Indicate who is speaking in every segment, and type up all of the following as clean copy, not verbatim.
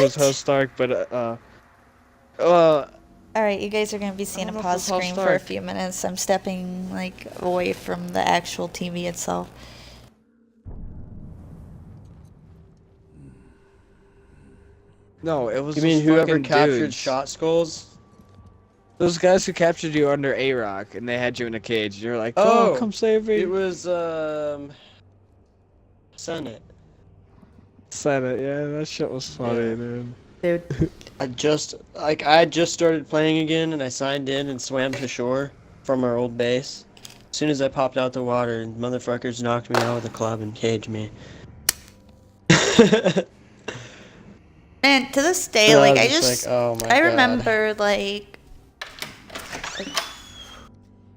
Speaker 1: was how Stark, but
Speaker 2: Alright, you guys are gonna be seeing a pause screen for a few minutes. I'm stepping, like, away from the actual TV itself.
Speaker 1: no, it was.
Speaker 3: You mean whoever captured
Speaker 1: dudes.
Speaker 3: shot skulls?
Speaker 1: Those guys who captured you under A-Rock and they had you in a cage. You're like, oh, come save me.
Speaker 3: It was Senate.
Speaker 1: Senate, yeah, that shit was funny, dude.
Speaker 2: Dude.
Speaker 3: I had just started playing again, and I signed in and swam to shore from our old base. As soon as I popped out the water, motherfuckers knocked me out with a club and caged me.
Speaker 2: Man, to this day, like, I just,
Speaker 3: like, oh my
Speaker 2: I
Speaker 3: God.
Speaker 2: remember, like,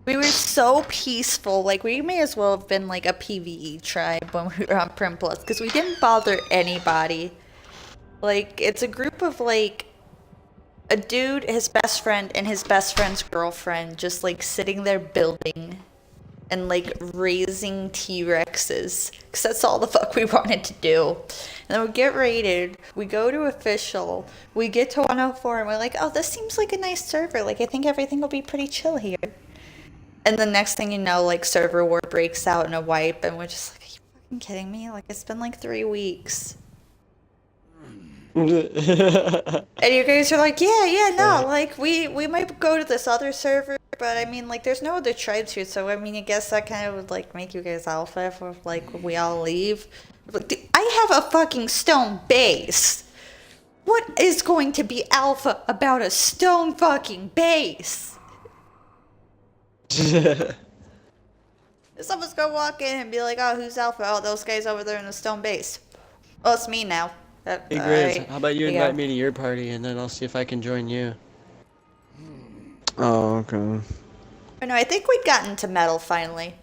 Speaker 2: we were so peaceful. Like, we may as well have been, like, a PvE tribe when we were on Prim Plus, because we didn't bother anybody. Like, it's a group of, like, a dude, his best friend, and his best friend's girlfriend just, like, sitting there building and, like, raising T-Rexes. Because that's all the fuck we wanted to do. And then we get raided, we go to official, we get to 104, and we're like, oh, this seems like a nice server. Like, I think everything will be pretty chill here. And the next thing you know, like, server war breaks out in a wipe, and we're just like, are you fucking kidding me? Like, it's been like 3 weeks. And you guys are like, yeah, no, like, we might go to this other server, but I mean, like, there's no other tribes here, so I mean, I guess that kind of would, like, make you guys alpha if, like, we all leave. Like, dude, I have a fucking stone base. What is going to be alpha about a stone fucking base? Someone's gonna walk in and be like, oh, who's alpha? Oh, those guys over there in the stone base. Well, it's me now.
Speaker 3: Hey, Grizz,
Speaker 2: right.
Speaker 3: how about you invite me to your party, and then I'll see if I can join you.
Speaker 1: Oh, okay.
Speaker 2: Oh, no, I think we'd gotten to metal finally.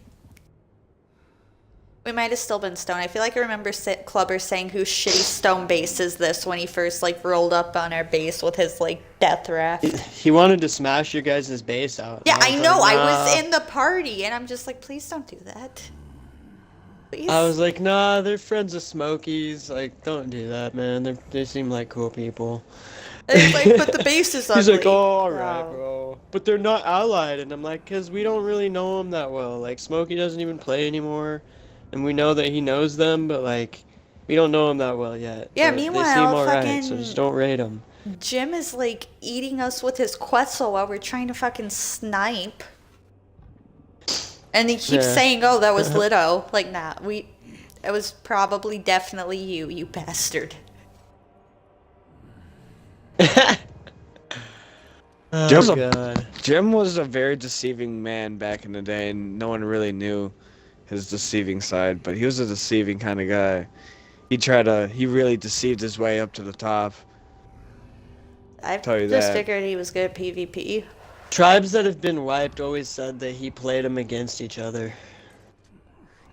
Speaker 2: We might have still been stone. I feel like I remember Clubber saying whose shitty stone base is this when he first, like, rolled up on our base with his, like, death raft.
Speaker 3: He wanted to smash your guys' base out.
Speaker 2: Yeah, I know.
Speaker 3: Like, nah.
Speaker 2: I was in the party, and I'm just like, please don't do that. Please.
Speaker 3: I was like, nah, they're friends of Smokey's. Like, don't do that, man. They seem like cool people.
Speaker 2: It's like, but the base is ugly.
Speaker 3: He's like, oh, alright, bro. But they're not allied. And I'm like, because we don't really know them that well. Like, Smokey doesn't even play anymore. And we know that he knows them, but, like, we don't know him that well yet.
Speaker 2: Yeah,
Speaker 3: but
Speaker 2: meanwhile,
Speaker 3: they seem alright,
Speaker 2: fucking
Speaker 3: so just don't raid them.
Speaker 2: Jim is, like, eating us with his Quetzal while we're trying to fucking snipe. And he keeps saying, oh, that was Lido. Like, nah, it was probably definitely you bastard.
Speaker 3: God.
Speaker 1: Jim was a very deceiving man back in the day, and no one really knew his deceiving side, but he was a deceiving kind of guy. He really deceived his way up to the top.
Speaker 2: I
Speaker 1: Tell you
Speaker 2: just
Speaker 1: that.
Speaker 2: figured he was good at PvP.
Speaker 3: Tribes that have been wiped always said that he played them against each other.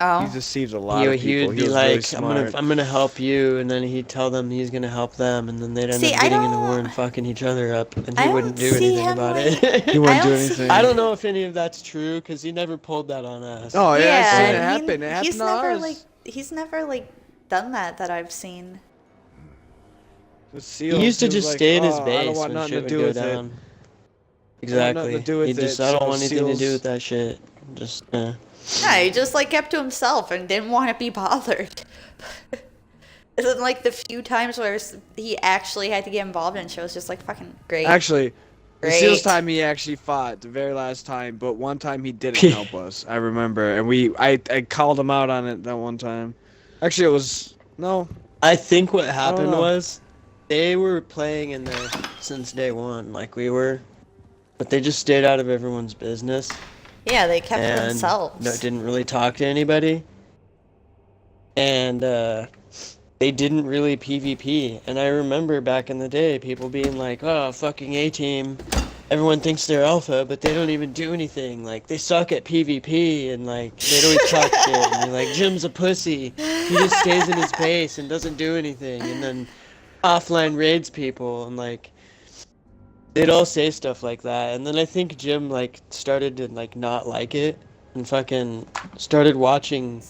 Speaker 2: Oh.
Speaker 1: He deceived a lot of people.
Speaker 3: He would be
Speaker 1: was
Speaker 3: like,
Speaker 1: really smart.
Speaker 3: I'm gonna help you, and then he'd tell them he's gonna help them, and then they'd end up getting in the war and fucking each other up, and he wouldn't do anything about it.
Speaker 1: He wouldn't do anything.
Speaker 3: I don't know if any of that's true, because he never pulled that on us.
Speaker 1: Oh yeah,
Speaker 2: Yeah,
Speaker 1: I seen it
Speaker 2: I
Speaker 1: happen.
Speaker 2: mean,
Speaker 1: It happened
Speaker 2: he's
Speaker 1: to
Speaker 2: never
Speaker 1: us.
Speaker 2: he's never done that I've seen.
Speaker 1: The SEAL,
Speaker 3: He used to
Speaker 1: was
Speaker 3: just
Speaker 1: like,
Speaker 3: stay in his
Speaker 1: "Oh, I
Speaker 3: base
Speaker 1: don't want
Speaker 3: when
Speaker 1: nothing
Speaker 3: shit
Speaker 1: to
Speaker 3: would
Speaker 1: do
Speaker 3: go
Speaker 1: with
Speaker 3: down.
Speaker 1: it.
Speaker 3: Exactly.
Speaker 1: nothing to do with
Speaker 3: He just,
Speaker 1: it,
Speaker 3: I don't
Speaker 1: so
Speaker 3: want anything to do
Speaker 1: SEALs-
Speaker 3: with that shit. Just,
Speaker 2: Yeah, he just kept to himself and didn't want to be bothered. And then the few times where he actually had to get involved in shows, just fucking great.
Speaker 1: Actually, the
Speaker 2: Great.
Speaker 1: SEALs time he actually fought the very last time, but one time he didn't help us. I remember, and I called him out on it that one time. Actually, it was no.
Speaker 3: I think what happened
Speaker 1: know.
Speaker 3: was they were playing in there since day one, like we were, but they just stayed out of everyone's business.
Speaker 2: Yeah, they kept to
Speaker 3: And
Speaker 2: themselves.
Speaker 3: didn't really talk to anybody. And they didn't really PvP. And I remember back in the day, people being like, oh, fucking A-team. Everyone thinks they're alpha, but they don't even do anything. Like, they suck at PvP, and they'd always talk shit. And they're like, Jim's a pussy. He just stays in his base and doesn't do anything. And then offline raids people, and they'd all say stuff like that. And then I think Jim started to not like it, and fucking started watching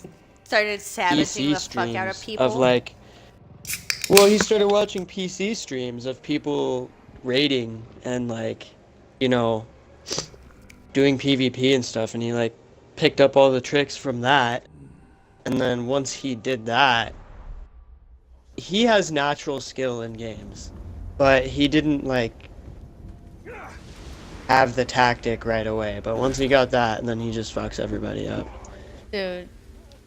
Speaker 2: Started savaging
Speaker 3: PC
Speaker 2: the fuck out of
Speaker 3: streams
Speaker 2: people.
Speaker 3: of Well, he started watching PC streams of people raiding and like, you know, doing PvP and stuff, and he like picked up all the tricks from that. And then once he did that, he has natural skill in games, but he didn't like have the tactic right away. But once he got that, and then he just fucks everybody up.
Speaker 2: Dude.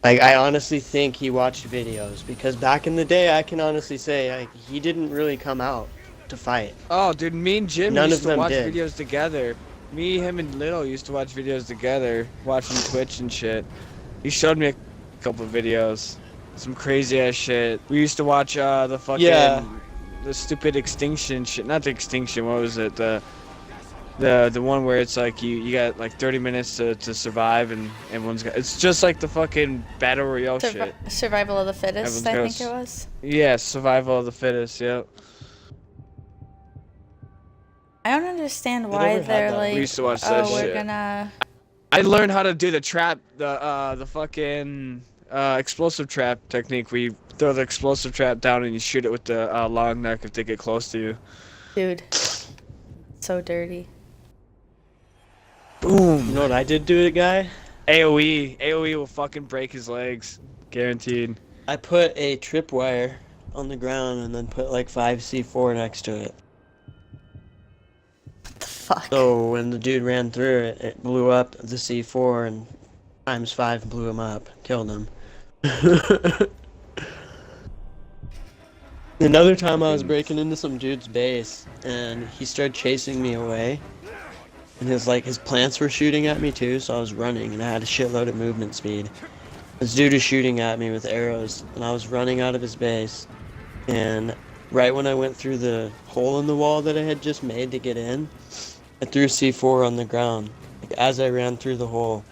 Speaker 3: Like, I honestly think he watched videos, because back in the day, I can honestly say, like, he didn't really come out to fight.
Speaker 1: Oh, dude, me and Jim
Speaker 3: None
Speaker 1: used
Speaker 3: of
Speaker 1: to
Speaker 3: them
Speaker 1: watch
Speaker 3: did.
Speaker 1: videos together. Me, him, and Little used to watch videos together, watching Twitch and shit. He showed me a couple of videos, some crazy ass shit. We used to watch the fucking the stupid extinction shit. Not the extinction. What was it? The one where it's like you got like 30 minutes to survive and everyone's got. It's just like the fucking battle royale shit.
Speaker 2: Survival of the fittest, I
Speaker 1: Everyone's
Speaker 2: think it was.
Speaker 1: Yeah, survival of the fittest. Yep.
Speaker 2: I don't understand
Speaker 3: never
Speaker 2: why
Speaker 3: had
Speaker 2: they're
Speaker 3: that.
Speaker 2: like,
Speaker 1: We used to watch that
Speaker 2: oh, we're
Speaker 1: shit.
Speaker 2: gonna.
Speaker 1: I learned how to do the trap, the fucking explosive trap technique. We throw the explosive trap down and you shoot it with the long neck if they get close to you.
Speaker 2: Dude. So dirty.
Speaker 1: Boom.
Speaker 3: You know what I did to a guy?
Speaker 1: AOE will fucking break his legs, guaranteed.
Speaker 3: I put a tripwire on the ground and then put like 5 C4 next to it.
Speaker 2: What the fuck?
Speaker 3: So when the dude ran through it, it blew up the C4 and times 5 blew him up, killed him. Another time I was breaking into some dude's base and he started chasing me away. And his plants were shooting at me too, so I was running and I had a shitload of movement speed. This dude is shooting at me with arrows and I was running out of his base. And right when I went through the hole in the wall that I had just made to get in, I threw C4 on the ground, like, as I ran through the hole.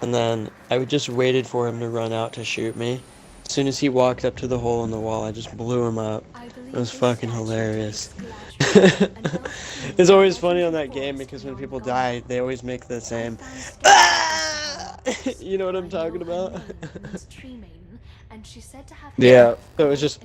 Speaker 3: And then I just waited for him to run out to shoot me. As soon as he walked up to the hole in the wall, I just blew him up. It was fucking hilarious. It's always funny on that game because when people die, they always make the same. You know what I'm talking about?
Speaker 1: Yeah.
Speaker 3: So it was just.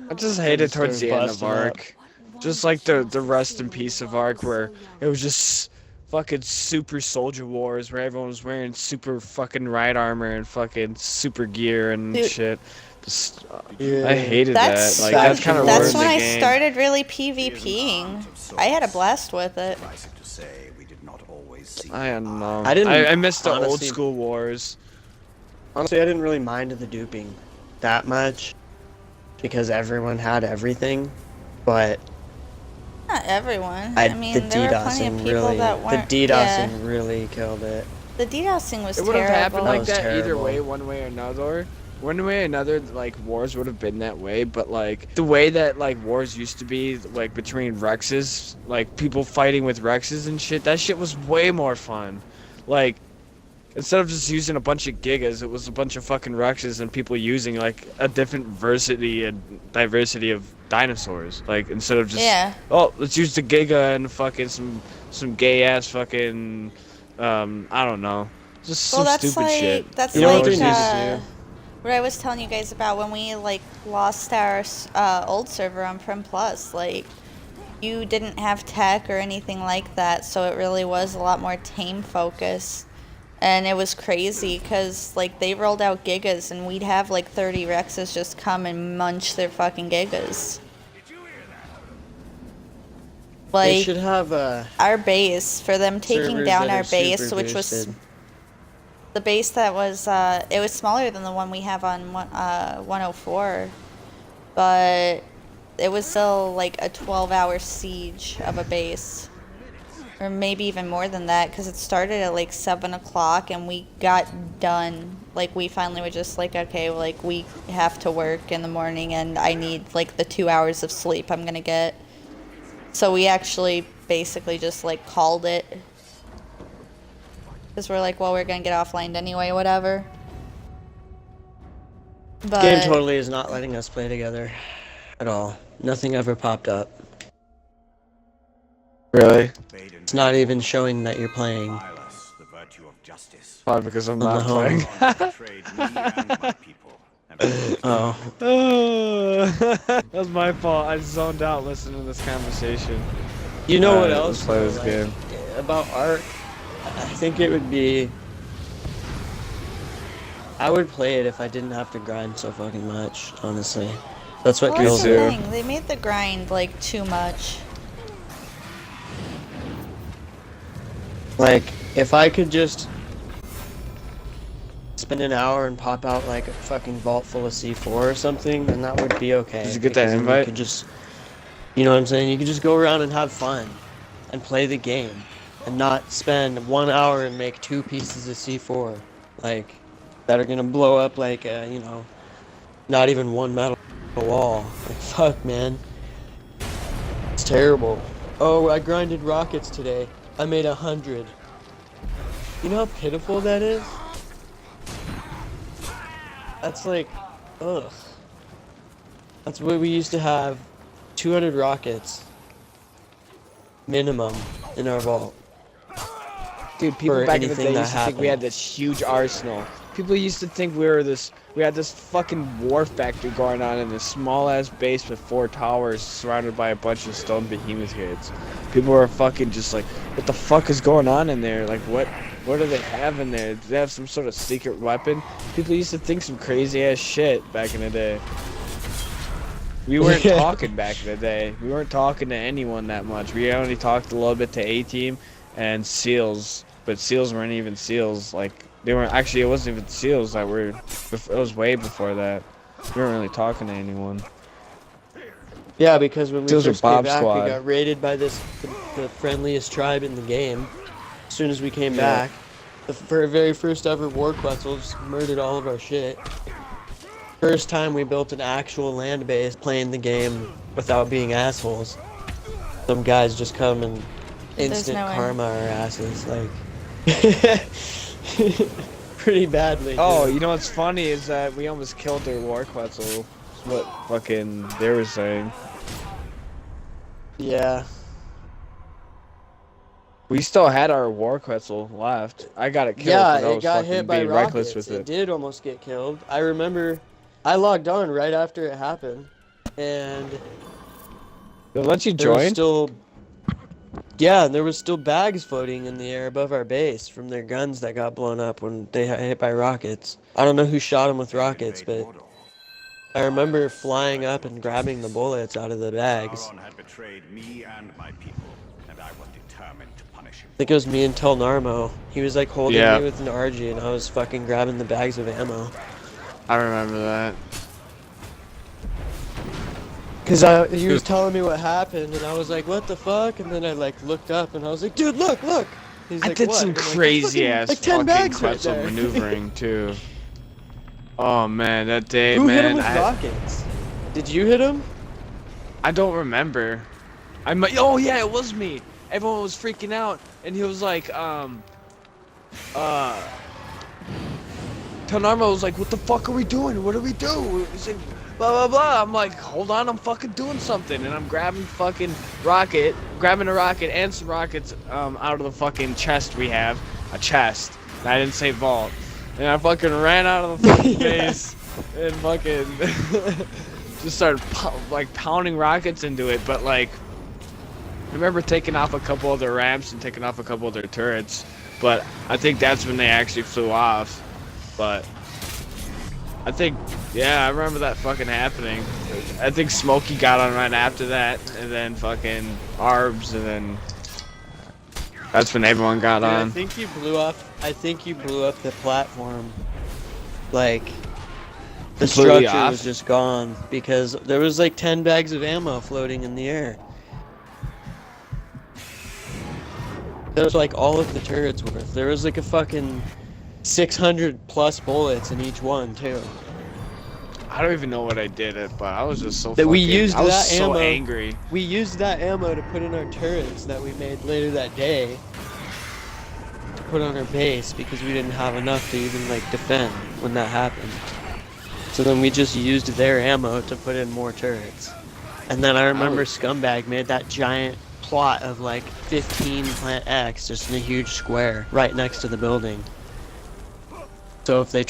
Speaker 1: I just hated towards the end of Ark. Just like the rest in peace of Ark, where it was just fucking super soldier wars, where everyone was wearing super fucking ride armor and fucking super gear and
Speaker 2: Dude.
Speaker 1: shit. Just,
Speaker 3: Yeah.
Speaker 1: I hated
Speaker 2: That's
Speaker 1: that. Like that's kind of
Speaker 2: that's
Speaker 1: ruined
Speaker 2: when
Speaker 1: the
Speaker 2: I
Speaker 1: game.
Speaker 2: started really PvPing. I had a blast with it.
Speaker 1: I don't know.
Speaker 3: I
Speaker 1: I missed the old
Speaker 3: honestly-
Speaker 1: school wars.
Speaker 3: Honestly, I didn't really mind the duping that much because everyone had everything, but
Speaker 2: Not everyone.
Speaker 3: the
Speaker 2: I mean, there were plenty of
Speaker 3: DDoSing
Speaker 2: people
Speaker 3: really,
Speaker 2: that
Speaker 3: the
Speaker 2: weren't.
Speaker 3: DDoSing really killed it.
Speaker 2: The DDoSing was
Speaker 1: It would have
Speaker 2: terrible.
Speaker 1: happened like
Speaker 3: was
Speaker 1: that either
Speaker 3: terrible.
Speaker 1: way, one way or another. One way or another, like wars would have been that way, but like the way that like wars used to be, like between Rexes, like people fighting with Rexes and shit, that shit was way more fun. Like instead of just using a bunch of Gigas, it was a bunch of fucking Rexes and people using like a different diversity of dinosaurs. Like instead of just oh, let's use the Giga and fucking some gay ass fucking I don't know. Just
Speaker 2: Well,
Speaker 1: some
Speaker 2: that's
Speaker 1: stupid
Speaker 2: like
Speaker 1: shit.
Speaker 2: that's
Speaker 3: You know what
Speaker 2: like
Speaker 3: they need to do?
Speaker 2: what I was telling you guys about when we like lost our old server on Prim Plus. Like, you didn't have tech or anything like that, so it really was a lot more tame focus. And it was crazy because like they rolled out gigas and we'd have like 30 Rexes just come and munch their fucking gigas. Like
Speaker 3: They should have
Speaker 2: our base, for them taking
Speaker 3: servers
Speaker 2: down
Speaker 3: that
Speaker 2: our
Speaker 3: are
Speaker 2: base,
Speaker 3: super
Speaker 2: which was
Speaker 3: boosted.
Speaker 2: the base that was it was smaller than the one we have on 104, but it was still like a 12-hour siege of a base, or maybe even more than that, because it started at like 7 o'clock and we got done, like we finally were just like, okay, like we have to work in the morning and I need like the 2 hours of sleep I'm gonna get. So we actually basically just like called it, because we're like, well, we're gonna get offline anyway, whatever. But
Speaker 3: game totally is not letting us play together at all. Nothing ever popped up.
Speaker 1: Really?
Speaker 3: It's not even showing that you're playing.
Speaker 1: Probably because I'm
Speaker 3: On the
Speaker 1: not
Speaker 3: home.
Speaker 1: playing.
Speaker 3: Oh.
Speaker 1: That was my fault. I zoned out listening to this conversation.
Speaker 3: You know what
Speaker 1: Alright,
Speaker 3: else?
Speaker 1: let's play
Speaker 3: though,
Speaker 1: this
Speaker 3: like,
Speaker 1: game.
Speaker 3: About art, I think it would be. I would play it if I didn't have to grind so fucking much, honestly. That's what
Speaker 2: Well,
Speaker 3: kills
Speaker 2: that's the
Speaker 3: it.
Speaker 2: thing. They made the grind like too much.
Speaker 3: Like, if I could just spend an hour and pop out like a fucking vault full of C4 or something, then that would be okay.
Speaker 1: Did you get that
Speaker 3: because then
Speaker 1: invite?
Speaker 3: You could just, you know what I'm saying? You could just go around and have fun and play the game and not spend 1 hour and make 2 pieces of C4, like, that are gonna blow up like, you know, not even one metal wall. Like, fuck, man. It's terrible. Oh, I grinded rockets today. I made 100. You know how pitiful that is? That's like, ugh. That's what we used to have, 200 rockets minimum in our vault.
Speaker 1: Dude, people
Speaker 3: for
Speaker 1: back in the
Speaker 3: anything
Speaker 1: day
Speaker 3: that
Speaker 1: used to think we had
Speaker 3: happened.
Speaker 1: this huge arsenal. People used to think we had this fucking war factory going on in this small ass base with 4 towers surrounded by a bunch of stone behemoth kids. People were fucking just like, what the fuck is going on in there? Like, what do they have in there? Do they have some sort of secret weapon? People used to think some crazy ass shit back in the day. We weren't
Speaker 3: Yeah.
Speaker 1: talking back in the day. We weren't talking to anyone that much. We only talked a little bit to A-Team and SEALs, but SEALs weren't even SEALs. Like, they weren't actually. It wasn't even SEALs that were. It was way before that. We weren't really talking to anyone.
Speaker 3: Yeah, because when we
Speaker 1: Those are
Speaker 3: first came
Speaker 1: Bob
Speaker 3: back,
Speaker 1: Squad.
Speaker 3: we got raided by the friendliest tribe in the game. As soon as we came
Speaker 1: Yeah.
Speaker 3: back, the very first ever war quetzals murdered all of our shit. First time we built an actual land base playing the game without being assholes. Some guys just come and
Speaker 2: There's
Speaker 3: instant
Speaker 2: no end.
Speaker 3: karma our asses, like pretty badly.
Speaker 1: Oh,
Speaker 3: too.
Speaker 1: you know what's funny is that we almost killed their war quetzal. Is what fucking they were saying.
Speaker 3: Yeah.
Speaker 1: We still had our war quetzal left. I got it killed.
Speaker 3: Yeah,
Speaker 1: 'cause I
Speaker 3: it
Speaker 1: was
Speaker 3: got
Speaker 1: fucking
Speaker 3: hit by
Speaker 1: being
Speaker 3: rockets.
Speaker 1: reckless with
Speaker 3: It
Speaker 1: it.
Speaker 3: did almost get killed. I remember I logged on right after it happened, and
Speaker 1: They'll let you
Speaker 3: there was
Speaker 1: join.
Speaker 3: still, yeah, there was still bags floating in the air above our base from their guns that got blown up when they got hit by rockets. I don't know who shot them with rockets, but I remember flying up and grabbing the bullets out of the bags.
Speaker 4: Sauron had betrayed me and my people, and I was determined to punish him.
Speaker 3: I think it was me and Tel Narmo. He was like holding
Speaker 1: Yeah.
Speaker 3: me with an RG, and I was fucking grabbing the bags of ammo.
Speaker 1: I remember that.
Speaker 3: Cause he was telling me what happened, and I was like, "What the fuck?" And then I like looked up, and I was like, "Dude, look, look!" He's
Speaker 1: I
Speaker 3: like,
Speaker 1: did
Speaker 3: "What?"
Speaker 1: some
Speaker 3: And I'm like,
Speaker 1: crazy
Speaker 3: "Fucking,
Speaker 1: ass
Speaker 3: like 10
Speaker 1: fucking
Speaker 3: bags right
Speaker 1: quetzal
Speaker 3: there."
Speaker 1: maneuvering too. Oh man, that day,
Speaker 3: Who hit him
Speaker 1: man.
Speaker 3: with rockets? Did you hit him?
Speaker 1: I don't remember. Oh yeah, it was me. Everyone was freaking out, and he was like, Tanarmo was like, "What the fuck are we doing? What do we do?" He's like, blah blah blah. I'm like, "Hold on, I'm fucking doing something," and I'm grabbing a rocket and some rockets out of the fucking chest we have, a chest. And I didn't say vault, and I fucking ran out of the fucking
Speaker 3: Yeah.
Speaker 1: base and fucking just started pounding rockets into it, but like. I remember taking off a couple of their ramps and taking off a couple of their turrets, but I think that's when they actually flew off. But I think, yeah, I remember that fucking happening. I think Smokey got on right after that, and then fucking Arbs, and then that's when everyone got
Speaker 3: Dude,
Speaker 1: on.
Speaker 3: I think you blew up the platform. Like, the
Speaker 1: Completely
Speaker 3: structure
Speaker 1: off?
Speaker 3: was just gone because there was like 10 bags of ammo floating in the air. That was like all of the turrets worth. There was like a fucking 600 plus bullets in each one too.
Speaker 1: I don't even know what I did it, but I was just so
Speaker 3: That we
Speaker 1: fucking-
Speaker 3: used
Speaker 1: I was
Speaker 3: that
Speaker 1: so
Speaker 3: ammo.
Speaker 1: angry.
Speaker 3: We used that ammo to put in our turrets that we made later that day. To put on our base because we didn't have enough to even like defend when that happened. So then we just used their ammo to put in more turrets. And then I remember Scumbag made that giant plot of like 15 plant X just in a huge square right next to the building. So if they